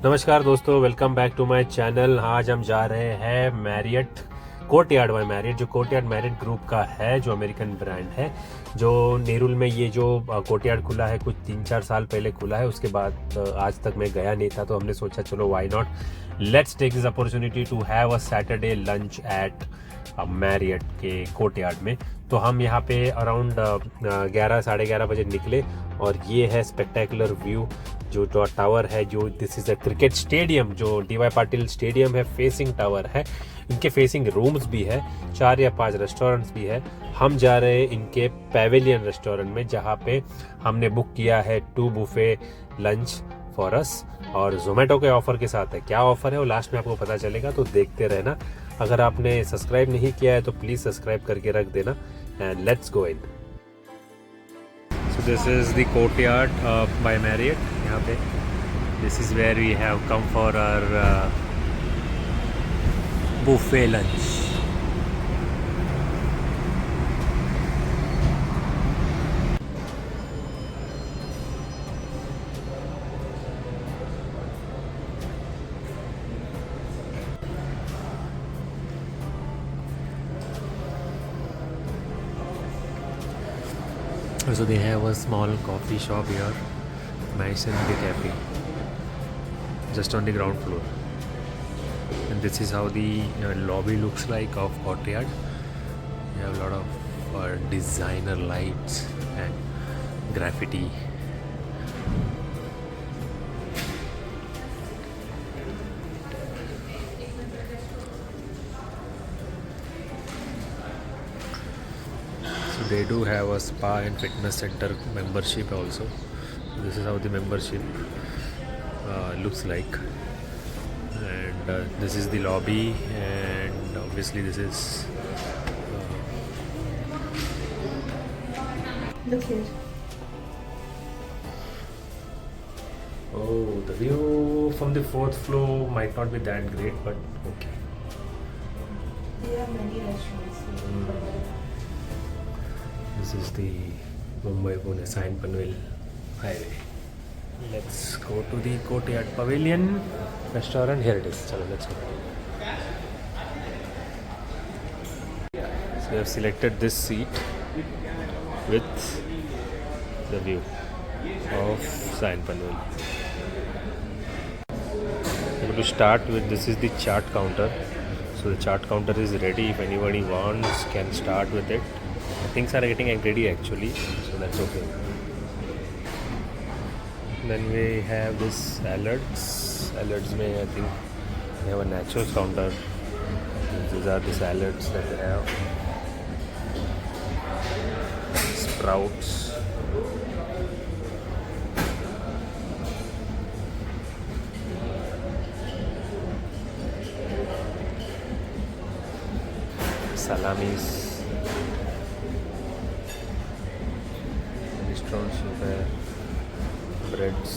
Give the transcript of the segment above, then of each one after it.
नमस्कार दोस्तों, welcome back to my channel. आज हम जा रहे हैं मैरियट कोर्टयार्ड बाय मैरियट, जो कोर्टयार्ड मैरियट ग्रुप का है, जो अमेरिकन ब्रांड है, जो नेरुल में ये जो कोर्टयार्ड खुला है कुछ 3-4 साल पहले खुला है। उसके बाद आज तक मैं गया नहीं था, तो हमने सोचा चलो why not, let's take this opportunity to have a Saturday lunch at Marriott के कोर्टयार्ड में। तो हम यहाँ पे अराउंड 11-11:30 बजे निकले और ये है स्पेक्टेकुलर व्यू। जो टावर है, जो this is a cricket stadium, जो डीवाई पाटिल स्टेडियम है, फेसिंग टावर है। इनके फेसिंग रूम्स भी है, 4 या 5 रेस्टोरेंट्स भी है। हम जा रहे हैं इनके पेविलियन रेस्टोरेंट में, जहाँ पे हमने बुक किया है 2 बुफे लंच फॉर अस, और जोमेटो के ऑफर के साथ है। क्या ऑफर है वो लास्ट में आपको पता चलेगा, तो देखते रहना। अगर आपने सब्सक्राइब नहीं किया है तो प्लीज़ सब्सक्राइब करके रख देना, and let's go in. So this is the courtyard by Marriott. यहाँ पे this is where we have come for our buffet lunch. So they have a small coffee shop here, nice and big cafe, just on the ground floor. And this is how the lobby looks like of courtyard. You have a lot of designer lights and graffiti. So they do have a spa and fitness center membership also. So this is how the membership looks like. And this is the lobby, and obviously this is Look here. oh, the view from the 4th floor might not be that great, but okay. There are many restaurants. This is the Mumbai-Pune Saint Panvel highway. Let's go to the Courtyard Pavilion restaurant. Here it is. Chalo, let's go. So we have selected this seat with the view of Saint Panvel. I'm going to start with, this is the chart counter. So the chart counter is ready. If anybody wants, can start with it. Things are getting ready actually, so that's okay. Then we have this salads. Salads may, I think they have a nachos counter. These are the salads that they have. Sprouts. Salamis. Restaurant soup है, breads,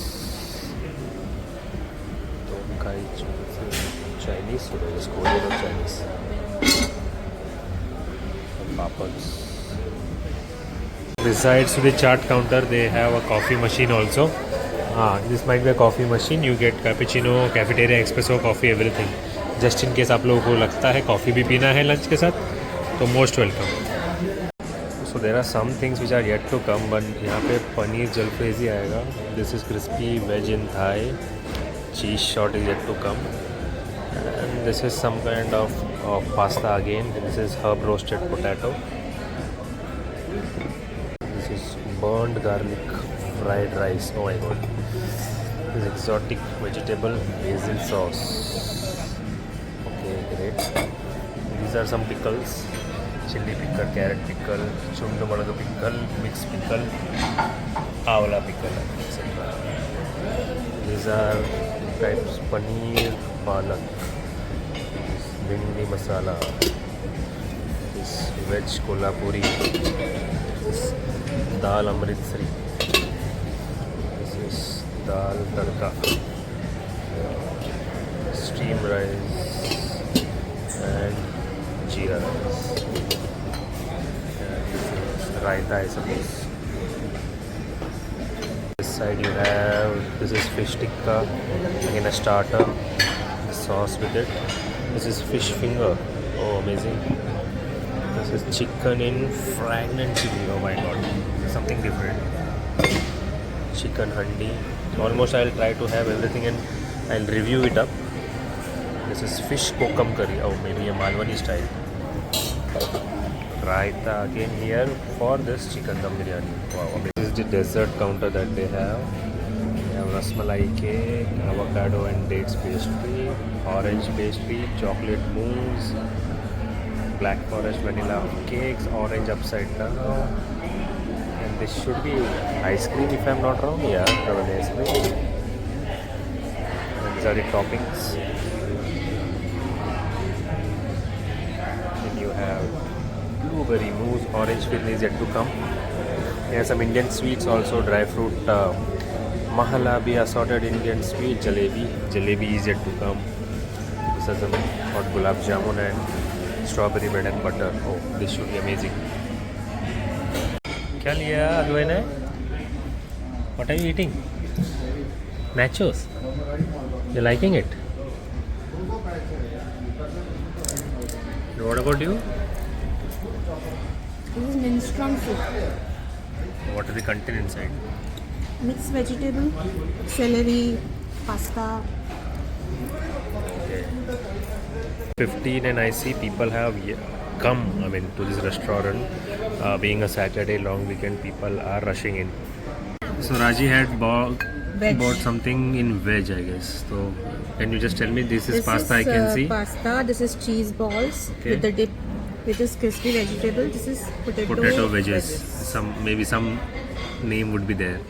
Tonkai Chinese, so there is Korean or Chinese, and papads. Besides the chart counter, they have a coffee machine also. This might be a coffee machine. You get cappuccino, cafeteria, espresso, coffee, everything. Just in case आप लोगों को लगता है coffee भी पीना है lunch के साथ, तो most welcome. So there are some things which are yet to come, but यहाँ पे पनीर जलफ्रेजी आएगा. This is crispy veg in Thai. Cheese shot is yet to come. And this is some kind of pasta again. This is herb roasted potato. This is burned garlic fried rice. Oh my god. This is exotic vegetable basil sauce. Okay, great. These are some pickles. Chili pickle, carrot pickle, chundu madaga pickle, mixed pickle, awla pickle, etc. These are types paneer, palak, bhindi masala, this veg kolhapuri, this dal amritsari, this is dal tadka, steamed rice and jeera rice. Raita, I suppose. This side you have, this is fish tikka, again a starter, the sauce with it. This is fish finger, oh amazing. This is chicken in fragrant chili, oh my god, something different. Chicken handi. Almost I'll try to have everything and I'll review it up. This is fish kokum curry, oh maybe a Malwani style. Raita again here for this chicken dum biryani. Wow, amazing. This is the dessert counter that they have. They have rasmalai cake, avocado and dates pastry, orange pastry, chocolate mousse, black forest vanilla cakes, orange upside down. And this should be ice cream if I'm not wrong. Yeah, probably ice cream. And these are the toppings. And you have blueberry mousse, orange fill is yet to come. There are some Indian sweets also, dry fruit mahalabi, assorted Indian sweet, jalebi is yet to come. This is some hot gulab jamun and strawberry bread and butter. Oh, this should be amazing. Kya liya Adwain hai? What are you eating? Nachos. You liking it? What about you? This is minestrone soup. What is the content inside? Mixed vegetable, celery, pasta. Okay. 15 and I see people have come, to this restaurant. Being a Saturday long weekend, people are rushing in. So Raji had bought something in veg, I guess. So can you just tell me, this is pasta I can see? Pasta. This is cheese balls with the dip, which is crispy vegetable. This is Potato wedges. Maybe some name would be there.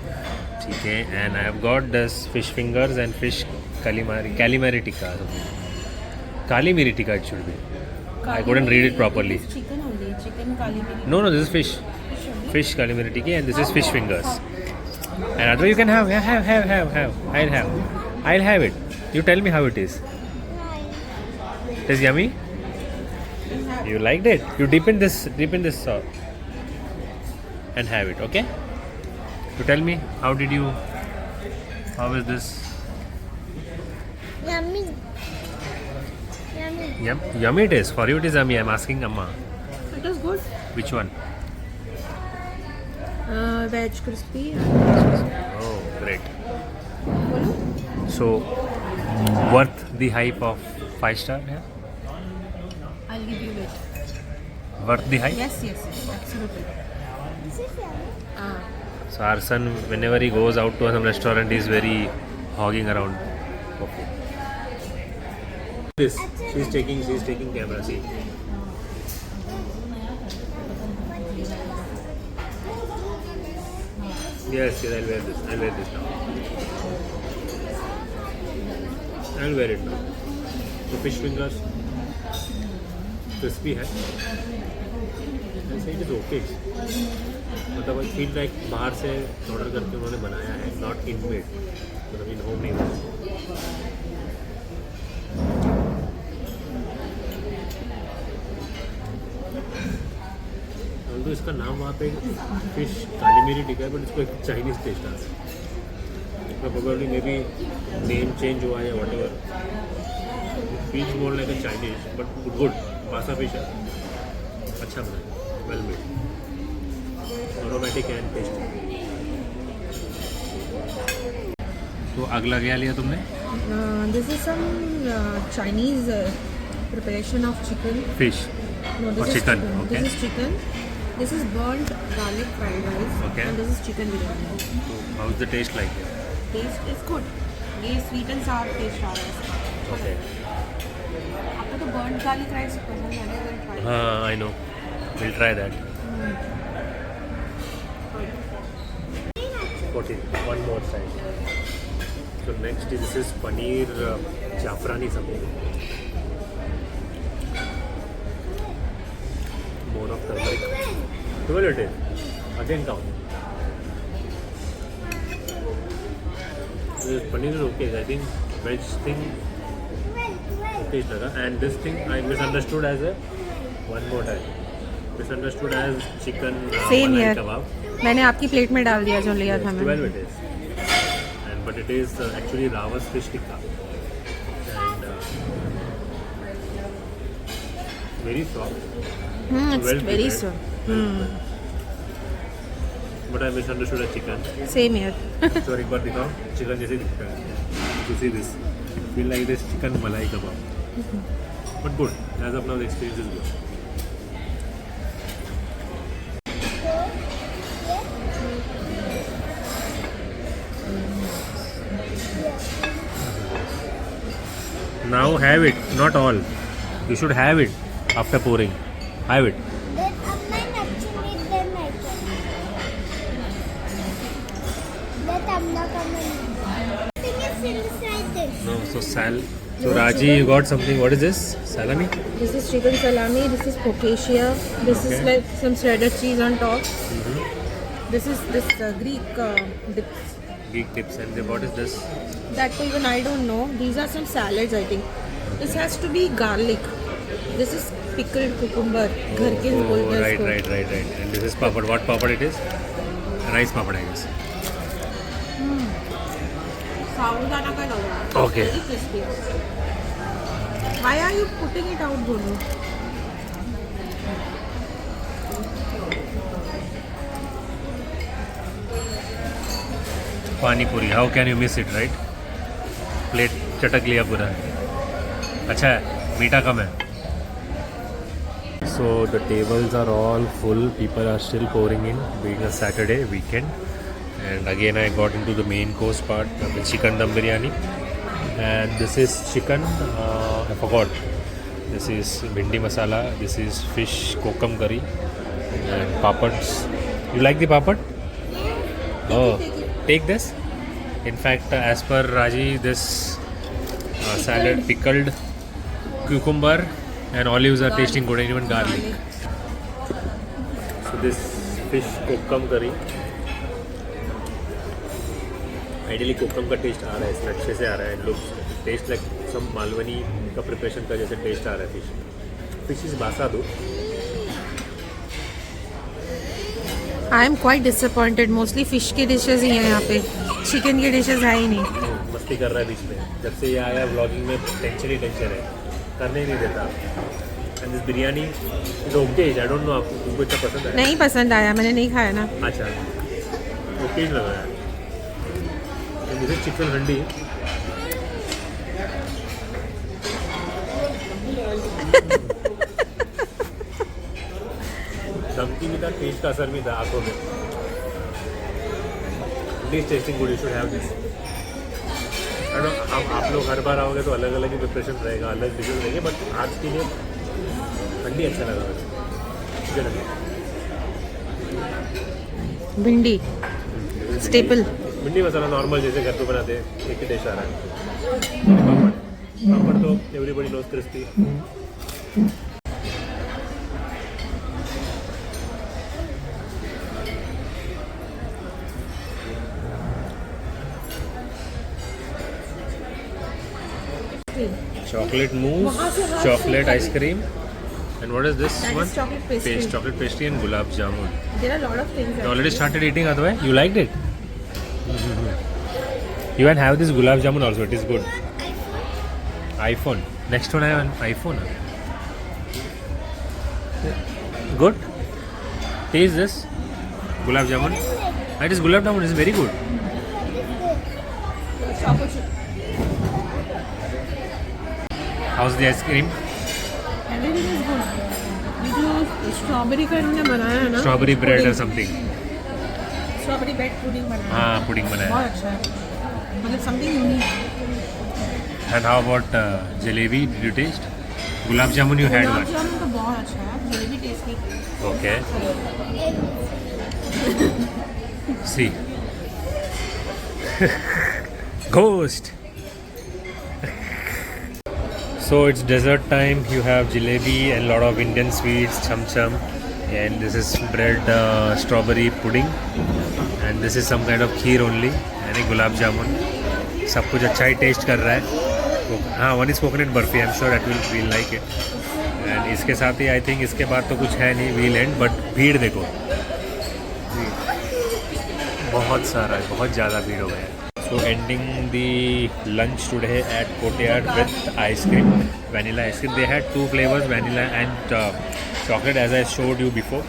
Okay, and I have got this fish fingers and fish calamari tikka. Kalimiri tikka it should be. I couldn't read it properly. This is chicken only. Chicken calamari. No, this is fish. Fish calamari tikka and this is fish fingers. And other you can have. I'll have it. You tell me how it is. It is yummy. You liked it. You dip in this sauce and have it. Okay. You tell me how is this? Yummy. Yummy it is. For you it is yummy. I'm asking Amma. It is good. Which one? Veg crispy. Oh, great. So, worth the hype of 5-star? Yeah? I'll give you veg. Worth the hype? Yes, absolutely. So our son, whenever he goes out to some restaurant, he is very hogging around. Okay. This, she's taking camera. See. Yes, I'll wear this. I'll wear this now. I'll wear it now. The fish fingers, crispy है. I'll say it is okay. मतलब I feel like बाहर से order करके उन्होंने बनाया है, not in-made. मतलब in home नहीं हुआ. तो इसका नाम वहाँ पे फिश कालीमिरी टिक्का है, बट इसको एक चाइनीज टेस्ट आ रहा है. Probably may be name change हुआ है या what ever. Feels more like a Chinese but good. पासा फिश है, अच्छा बना है, well made, aromatic and tasty. तो अगला क्या लिया तुमने? This is some Chinese preparation of chicken. Fish No, this or is chicken. chicken. Okay. This is chicken. This is burnt garlic fried rice. Okay. And this is chicken biryani. So how's the taste like? Taste is good. ये sweet and sour taste आ रहा है इसका. Okay. आपको तो burnt garlic rice पसंद है ना? Then try it. हाँ, I know. We'll try that. 14. One more side. So next is this is paneer jafrani something. More of turmeric. 12 it is. Again count. This paneer is okay. I think veg thing okay laga. And this thing I misunderstood as a one more time. Misunderstood as chicken Same malai here. kebab. मैंने आपकी plate में डाल दिया जो लिया था 12 मैंने. it is. but it is actually Raw's fish tikka and very soft. It's Well very prepared. soft. But I misunderstood a chicken. Same here. So एक बार दिखाओ चिकन जैसे दिखता है. You see this? Feel like this chicken malai kebab. But good. As of now, the experience is good. Now have it, not all. You should have it after pouring. Have it. Then mine actually then I can. That I'm not coming. Thing is inside this. No, so Raji, you got something. What is this? Salami? This is chicken salami. This is focaccia. This is Okay. like some shredded cheese on top. This is Greek dips. Geek tips. And then what is this? That even I don't know. These are some salads, I think. This has to be garlic. This is pickled cucumber. घर के बोलते हैं इसको. Right. And this is papad. What papad it is? Rice papad, I guess. साबूदाना का लग रहा है. Okay. Very crispy. Why are you putting it out, Bolu? Pani puri. How can you miss it, right? Plate चटक लिया पूरा. अच्छा है. मीठा कम है. So the tables are all full. People are still pouring in, being a Saturday weekend. And again, I got into the main course part, the chicken dum biryani. And this is chicken. I forgot. This is bhindi masala. This is fish kokum curry and papads. You like the papad? Oh, take this. In fact, as per Raji, this salad pickled cucumber and olives are tasting good, and even garlic. So this fish kokum curry. Ideally कोकम का test आ रहा है, इसमें अच्छे से आ रहा है. Looks taste like some Malvani का प्रिपरेशन का जैसे टेस्ट आ रहा है. फिश इज बासादो. I am quite disappointed. Mostly fish के dishes ही हैं यहाँ पे. Chicken के dishes है ही नहीं. मस्ती कर रहा है बीच में. जब से ये आया व्लॉगिंग में टेंशन ही टेंशन है, करने ही नहीं देता. And this biryani is okay. I don't know आपको तुमको इतना पसंद है? नहीं पसंद आया, मैंने नहीं खाया ना. अच्छा, ओके लगा है. दिस इज चिकन हंडी. धमकी भी था, टेस्ट का असर भी था आंखों में. This testing good. You should have this. आप लोग हर बार आओगे तो अलग अलग ही प्रिपरेशन रहेगा, अलग डिशेज रहेंगे. बट आज के लिए हंडी अच्छा लगा मुझे. भिंडी स्टेपल. भिंडी मसाला नॉर्मल जैसे घर पे बनाते हैं, एक ही टेस्ट आ रहा है. पापड़ तो everybody knows crispy. Chocolate mousse, chocolate ice cream, and what is this That one? is chocolate pastry. Chocolate pastry and gulab jamun. There are a lot of things. You already started eating, Advai? You liked it? You can have this gulab jamun also. It is good. iPhone. Next one I have an iPhone. Good. Taste this gulab jamun. It is gulab jamun. It is very good. How's the ice cream? Everything is good. ये जो strawberry का इन्होंने बनाया है ना, Strawberry bread or something. Strawberry bread pudding बनाया है. हाँ, पुडिंग बनाया. बहुत अच्छा है, मतलब something unique. And how about jalebi? Did you taste? Gulab jamun you had gulab one. जामुन तो बहुत अच्छा है, jalebi tasty. Okay. See. Ghost. So it's dessert time. You have jalebi and lot of Indian sweets, cham cham, and this is bread strawberry pudding, and this is some kind of kheer only, and a gulab jamun. सब कुछ अच्छा ही test कर रहा है. हाँ, one is coconut barfi. I am sure that will like it. And इसके साथ ही I think इसके बाद तो कुछ है नहीं. वील एंड बट भीड़ देखो, बहुत सारा है, बहुत ज़्यादा भीड़ हो गया है. So ending the lunch today at Courtyard with ice cream, vanilla ice cream. They had two flavors, vanilla and chocolate, as I showed you before.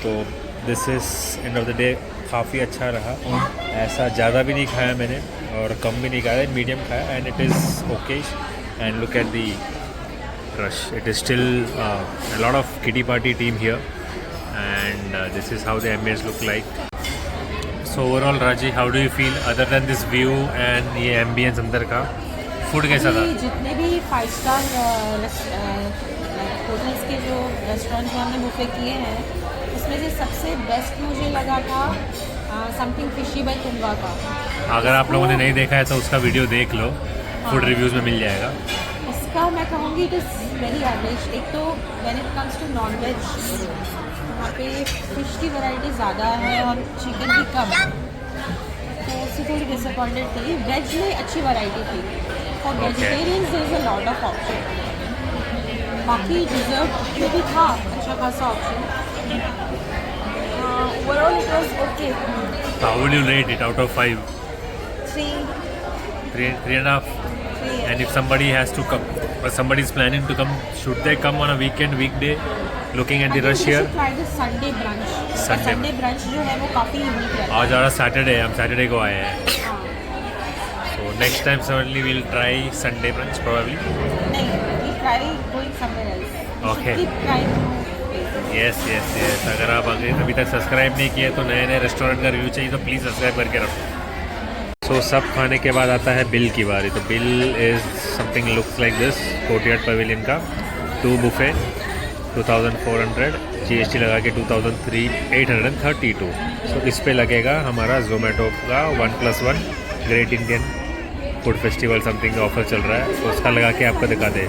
So this is end of the day काफ़ी अच्छा रहा. ऐसा ज़्यादा भी नहीं खाया मैंने और कम भी नहीं खाया, मीडियम खाया and it is okay. And look at the rush. It is still a lot of kiddie party team here, and this is how the ambience look like. So overall, Raji, how do you feel other than this view and ये ambience अंदर का? Food कैसा था? जितने भी 5 star hotels के जो restaurant जो हमने बुफे किए हैं उसमें से सबसे बेस्ट मुझे लगा था समथिंग फिशी बाय तुंगा का. अगर आप लोगों ने नहीं देखा है तो उसका वीडियो देख लो, फूड रिव्यूज़ में मिल जाएगा. इसका मैं कहूँगी इट इज़ वेरी एवरेज. एक तो when it comes to non veg वहाँ पे फिश की वैरायटी ज़्यादा है और चिकन की कम, तो उससे थोड़ी डिसअपॉइंटेड थी. वेज में अच्छी वैरायटी थी. For vegetarians there is a lot of option. बाकी डिज़र्ट में भी था अच्छा खासा option. Overall it was okay. How will you rate it out of 5? 3.5. And if somebody has to come, or somebody is planning to come, should they come on a weekend, weekday? Looking at the rush here. Try the Sunday brunch. Sunday brunch जो है वो काफ़ी unique है. आज आ रहा Saturday, हम Saturday को आए हैं. So next time certainly we'll try Sunday brunch probably. नहीं, we try going somewhere else. Okay. Keep trying new places. Yes. अगर आप अभी तक सब्सक्राइब नहीं किए तो नए नए रेस्टोरेंट का रिव्यू चाहिए तो प्लीज़ सब्सक्राइब करके रखो. सो सब खाने के बाद आता है बिल की बारी. तो bill is something looks like this. Courtyard pavilion का 2 बुफे 2400, GST लगा के 2832. सो इस पे लगेगा हमारा जोमेटो का 1+1 great Indian food festival something का ऑफर चल रहा है. तो उसका लगा के आपको दिखा दे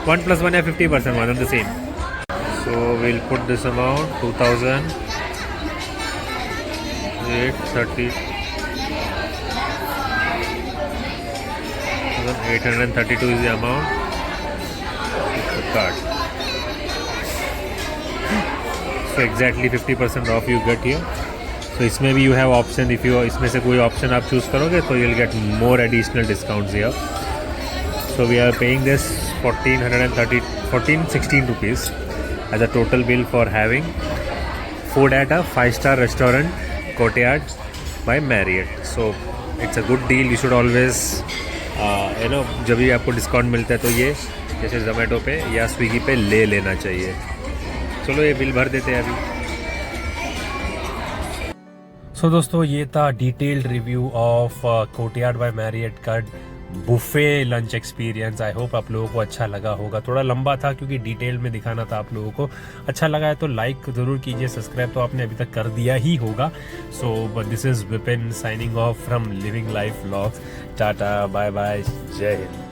1+1 या 50% one the same. So will put this amount 2832 is the amount. Card. So exactly 50% off you get here. So इसमें भी you have option, if you इसमें से कोई option आप choose करोगे तो you'll get more additional discounts here. So we are paying this 1416 rupees as a total bill for having food at a 5-star restaurant, Courtyard by Marriott. So it's a good deal. You should always जब भी आपको discount मिलता है तो ये जैसे जोमेटो पे या स्विगी पे ले लेना चाहिए. चलो ये बिल भर देते हैं अभी. सो दोस्तों ये था detailed review of Courtyard by Marriott का buffet lunch experience. I hope आप लोगों को अच्छा लगा होगा. थोड़ा लंबा था क्योंकि डिटेल में दिखाना था आप लोगों को. अच्छा लगा है तो लाइक ज़रूर कीजिए. सब्सक्राइब तो आपने अभी तक कर दिया ही होगा. So this is Vipin signing off from Living Life Vlogs. Tata, bye bye, Jai Hind.